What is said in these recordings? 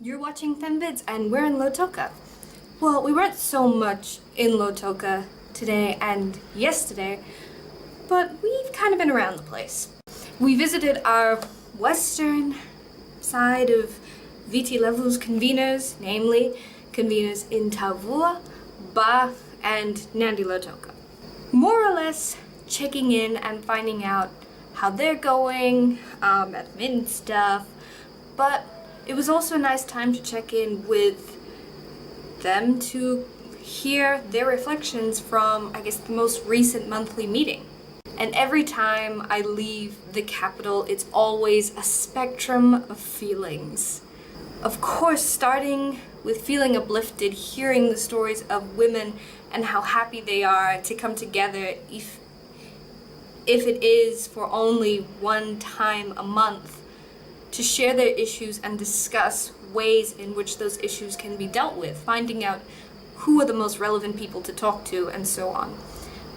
You're watching FemVids and we're in Lautoka. Well, we weren't so much in Lautoka today and yesterday, but we've kind of been around the place. We visited our western side of VT Level's conveners, namely conveners in Tavua, Ba, and Nandi Lautoka. More or less checking in and finding out how they're going, admin stuff, but it was also a nice time to check in with them to hear their reflections from, I guess, the most recent monthly meeting. And every time I leave the capital, it's always a spectrum of feelings. Of course, starting with feeling uplifted, hearing the stories of women and how happy they are to come together, if it is for only one time a month, to share their issues and discuss ways in which those issues can be dealt with, finding out who are the most relevant people to talk to, and so on.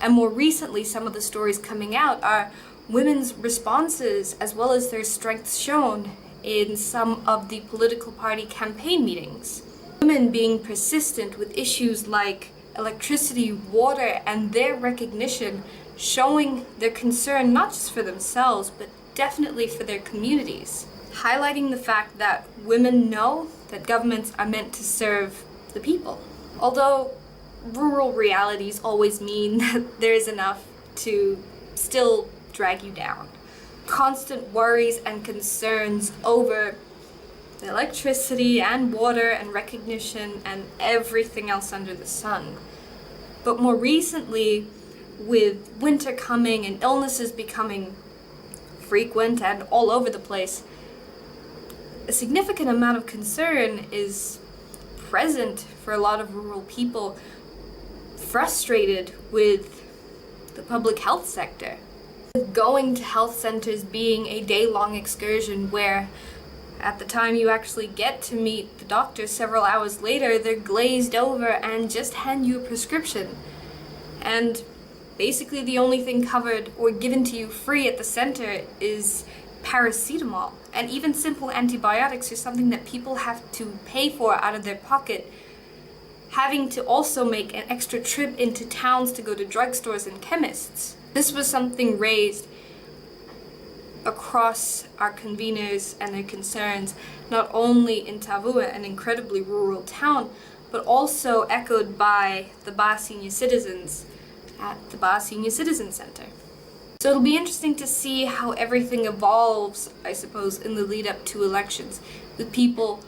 And more recently, some of the stories coming out are women's responses as well as their strengths shown in some of the political party campaign meetings. Women being persistent with issues like electricity, water, and their recognition, showing their concern not just for themselves, but definitely for their communities. Highlighting the fact that women know that governments are meant to serve the people. Although rural realities always mean that there is enough to still drag you down. Constant worries and concerns over the electricity and water and recognition and everything else under the sun. But more recently, with winter coming and illnesses becoming frequent and all over the place, a significant amount of concern is present for a lot of rural people, frustrated with the public health sector. Going to health centers being a day-long excursion where at the time you actually get to meet the doctor several hours later, they're glazed over and just hand you a prescription. And basically the only thing covered or given to you free at the center is paracetamol. And even simple antibiotics are something that people have to pay for out of their pocket, having to also make an extra trip into towns to go to drugstores and chemists. This was something raised across our conveners and their concerns, not only in Tavua, an incredibly rural town, but also echoed by the Ba senior citizens at the Ba Senior Citizen Center. So it'll be interesting to see how everything evolves, I suppose, in the lead up to elections, with people,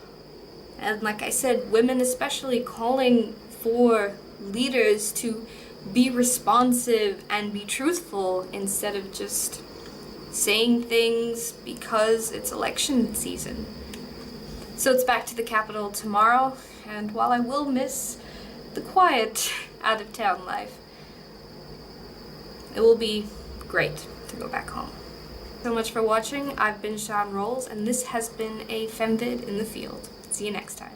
and like I said, women especially, calling for leaders to be responsive and be truthful instead of just saying things because it's election season. So it's back to the capital tomorrow, and while I will miss the quiet out-of-town life, it will be great to go back home. So much for watching. I've been Sean Rolls, and this has been a FemVid in the field. See you next time.